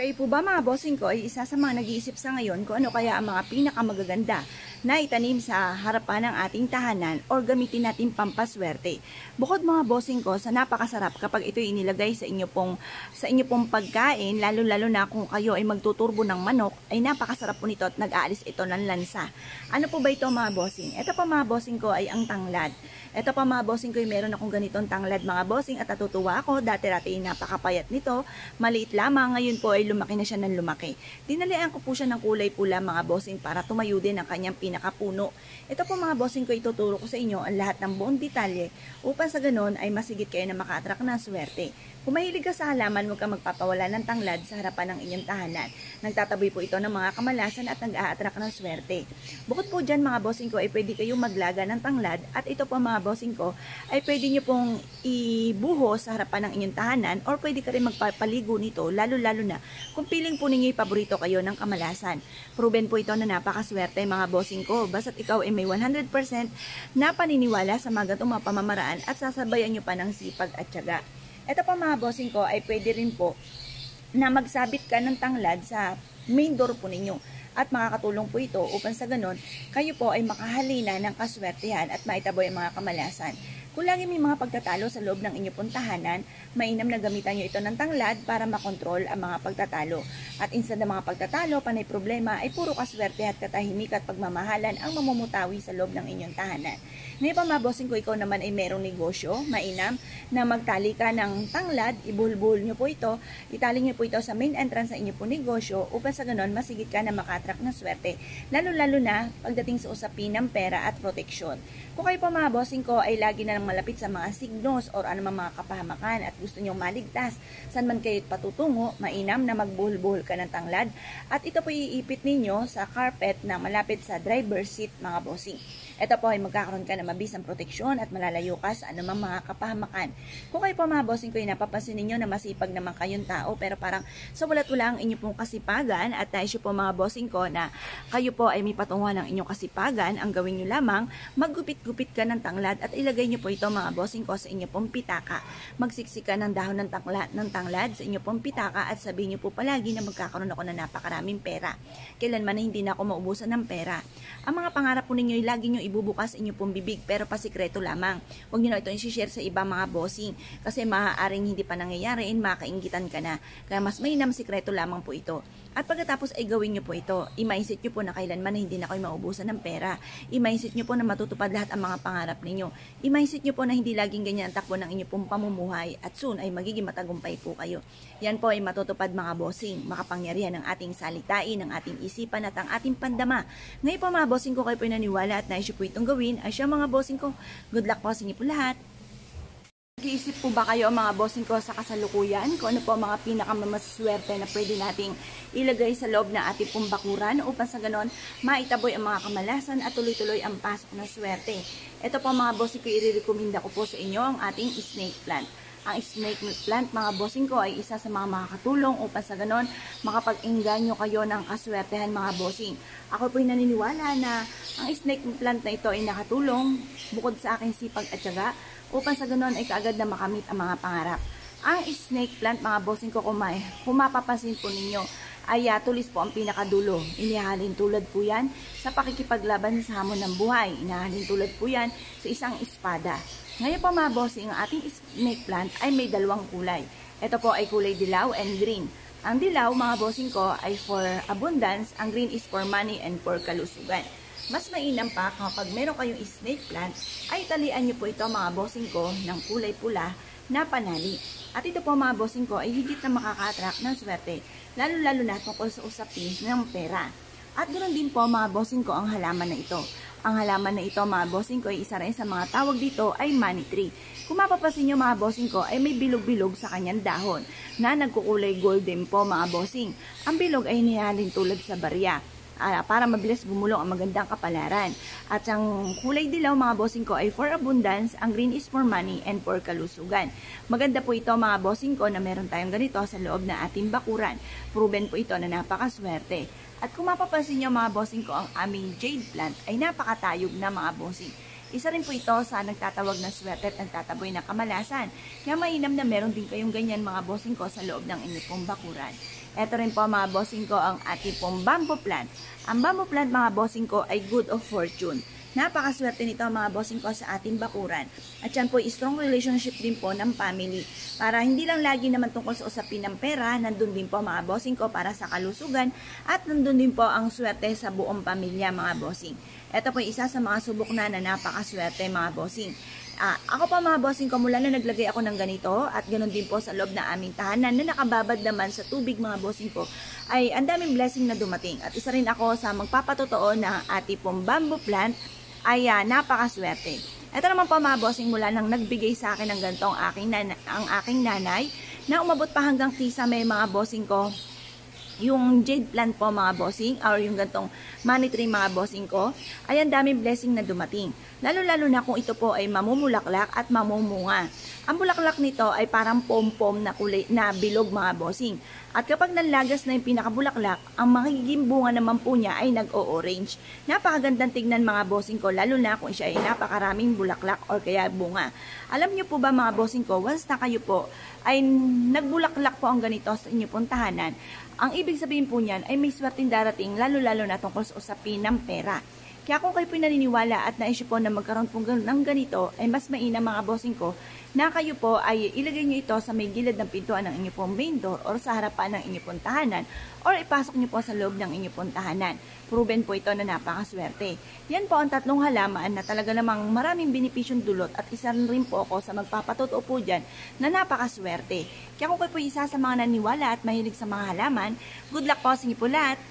Kayo po ba mga bossing ko ay isa sa mga nag-iisip sa ngayon kung ano kaya ang mga pinakamagaganda na itanim sa harapan ng ating tahanan or gamitin natin pampaswerte. Bukod mga bossing ko sa napakasarap kapag ito inilagay sa inyo pong pagkain, lalo-lalo na kung kayo ay magtuturbo ng manok, ay napakasarap po nito at nag-aalis ito ng lansa. Ano po ba ito mga bossing? Ito pa mga bossing ko ay ang tanglad. Ito pa mga bossing ko ay meron akong ganitong tanglad mga bossing at natutuwa ako. Dati-dati napakapayat nito, maliit lamang, ngayon po ay lumaki na siya ng lumaki. Dinalian ko po siya ng kulay pula mga bossing para tumayo din ang kanyang pinakapuno. Ito po mga bossing ko, ituturo ko sa inyo ang lahat ng buong detalye upang sa ganon ay masigit kayo na maka-attract ng swerte. Kung mahilig ka sa halaman, huwag kang magpapawala ng tanglad sa harapan ng inyong tahanan. Nagtataboy po ito ng mga kamalasan at nag-a-attract ng swerte. Bukod po dyan mga bossing ko ay pwede kayong maglaga ng tanglad at ito po mga bossing ko ay pwede nyo pong ibuhos sa harapan ng inyong tahanan or pwede ka rin magpapaligo nito lalo-lalo na kung piling po ninyo paborito kayo ng kamalasan. Proven po ito na napakaswerte mga bossing ko. Basta't ikaw ay may 100% na paniniwala sa mga ganitong mga pamamaraan at sasabayan nyo pa ng sipag at tiyaga. Ito pa mga bossing ko ay pwede rin po na magsabit ka ng tanglad sa main door po ninyo. At makakatulong po ito upang sa ganon kayo po ay makahalina ng kaswertehan at maitaboy ang mga kamalasan. Kung lagi may mga pagtatalo sa loob ng inyong puntahanan, mainam na gamitan nyo ito ng tanglad para makontrol ang mga pagtatalo. At instead ng mga pagtatalo, panay problema ay puro kaswerte at katahimik at pagmamahalan ang mamumutawi sa loob ng inyong tahanan. Ngayon pa mga bossing ko, ikaw naman ay merong negosyo, mainam na magtali ka ng tanglad, ibulbul nyo po ito, itali nyo po ito sa main entrance sa inyo po negosyo upang sa ganon masigit ka na maka-attract ng swerte. Lalo-lalo na pagdating sa usapin ng pera at proteksyon. Kung kayo pa mga bossing ko ay lagi na malapit sa mga signos or anumang mga kapahamakan at gusto nyong maligtas saan man kayo patutungo, mainam na magbuhol-buhol ka ng tanglad at ito po iipit ninyo sa carpet na malapit sa driver seat mga bossing. Ito po ay magkakaroon ka ng mabisang proteksyon at malalayo ka sa anumang mga kapahamakan. Kung kayo po mga bossing ko ay napapansin ninyo na masipag naman kayong tao pero parang sa walat-wala ang inyo pong kasipagan at nais po mga bossing ko na kayo po ay may patunguhan ng inyong kasipagan, ang gawin nyo lamang, maggupit-gupit ka ng tanglad at ilagay nyo po ito mga bossing ko sa inyo pong pitaka. Magsiksika ng dahon ng tanglad sa inyo pong pitaka at sabihin nyo po palagi na magkakaroon ako ng napakaraming pera. Kailanman na hindi na ako maubusan ng pera. Ang mga pangarap po ninyo ay lagi nyo ibubukas inyo pong bibig pero pasikreto lamang. Huwag nyo na ito i-share sa iba mga bossing kasi maaaring hindi pa nangyayari and makaingitan ka na. Kaya mas mainam sikreto lamang po ito. At pagkatapos ay gawin nyo po ito. I-mindset nyo po na kailanman na hindi na kayo maubusan ng pera. I-mindset nyo po na matutupad lahat ang mga pangarap ninyo. I-mindset nyo po na hindi laging ganyan ang takbo ng inyo pong pamumuhay at soon ay magiging matagumpay po kayo. Yan po ay matutupad mga bossing. Makapangyarihan ng ating salitain, ng ating isipan at ang ating pandama. Ngayon po mga bossing ko kayo po naniwala at naisip po itong gawin ay siya mga bossing ko. Good luck po sa inyo po lahat. Nag-iisip po ba kayo mga bossing ko sa kasalukuyan kung ano po mga pinakamaswerte na pwede nating ilagay sa loob ng ating pong bakuran upang sa ganon maitaboy ang mga kamalasan at tuloy-tuloy ang pasok ng swerte. Ito po mga bossing ko, i-recommenda ko po sa inyo ang ating snake plant. Ang snake plant mga bossing ko ay isa sa mga makakatulong upang sa ganon makapag-engganyo kayo ng kaswertehan mga bossing. Ako po ay naniniwala na ang snake plant na ito ay nakatulong bukod sa aking sipag at tiyaga upang sa ganon ay kaagad na makamit ang mga pangarap. Ang snake plant mga bossing ko, kung mapapansin po ninyo, ay tulis po ang pinakadulo. Inihalin tulad po yan sa pakikipaglaban sa hamon ng buhay. Inihalin tulad po yan sa isang espada. Ngayon po mga bossing, ang ating snake plant ay may dalawang kulay. Ito po ay kulay dilaw and green. Ang dilaw mga bossing ko ay for abundance, ang green is for money and for kalusugan. Mas mainam pa kapag meron kayong snake plant, ay talian nyo po ito mga bossing ko ng kulay pula na panali. At ito po mga bossing ko ay higit na makaka-attract ng swerte, lalo-lalo na tungkol sa usapin ng pera. At ganoon din po mga bossing ko ang halaman na ito. Ang halaman na ito mga bossing ko ay isa rin sa mga tawag dito ay money tree. Kung mapapansin nyo mga bossing ko ay may bilog-bilog sa kanyang dahon na nagkukulay golden po mga bossing. Ang bilog ay hinihalin tulad sa barya para mabilis bumulong ang magandang kapalaran. At ang kulay dilaw mga bossing ko ay for abundance, ang green is for money and for kalusugan. Maganda po ito mga bossing ko na meron tayong ganito sa loob ng ating bakuran. Proven po ito na napakaswerte. At kung mapapansin nyo mga bossing ko, ang aming jade plant ay napakatayog na mga bossing. Isa rin po ito sa nagtatawag na swerte at nagtataboy na kamalasan. Kaya mainam na meron din kayong ganyan mga bossing ko sa loob ng inyong pong bakuran. Ito rin po mga bossing ko ang ating pong bamboo plant. Ang bamboo plant mga bossing ko ay good of fortune. Napakaswerte nito mga bossing ko sa ating bakuran. At yan po, strong relationship din po ng family. Para hindi lang lagi naman tungkol sa usapin ng pera, nandun din po mga bossing ko para sa kalusugan at nandun din po ang swerte sa buong pamilya mga bossing. Ito po isa sa mga subok na napakaswerte mga bossing. Ako pa mga bossing ko, mula na naglagay ako ng ganito at ganoon din po sa loob ng aming tahanan na nakababad naman sa tubig mga bossing ko, ay ang daming blessing na dumating. At isa rin ako sa magpapatotoo na ating pong bamboo plant ay napakaswerte. Ito naman po mga bossing, mula nang nagbigay sa akin ng ganito ang aking nanay na umabot pa hanggang kisame mga bossing ko. Yung jade plant po mga bossing or yung gantong money tree mga bossing ko, ay ang daming blessing na dumating. Lalo-lalo na kung ito po ay mamumulaklak at mamumunga. Ang bulaklak nito ay parang pom-pom na kulay na bilog mga bossing. At kapag nanlagas na yung pinakabulaklak, ang magiging bunga naman po niya ay nag-o-orange. Napakagandang tignan mga bossing ko, lalo na kung siya ay napakaraming bulaklak or kaya bunga. Alam niyo po ba mga bossing ko, once na kayo po ay nagbulaklak po ang ganito sa inyo pong tahanan, ang ibig sabihin po niyan ay may swerteng darating, lalo-lalo na tungkol sa usapin ng pera. Kaya kung kayo po naniniwala at naisip po na magkaroon po ng ganito, ay mas mainam mga bossing ko na kayo po ay ilagay nyo ito sa may gilid ng pintuan ng inyo pong main door or sa harapan ng inyo pong tahanan or ipasok nyo po sa loob ng inyo pong tahanan. Proven po ito na napakaswerte. Yan po ang tatlong halaman na talaga namang maraming benepisyong dulot at isa rin po ako sa magpapatotoo po dyan na napakaswerte. Kaya kung kayo po isa sa mga naniwala at mahilig sa mga halaman, good luck po sa inyo po lahat!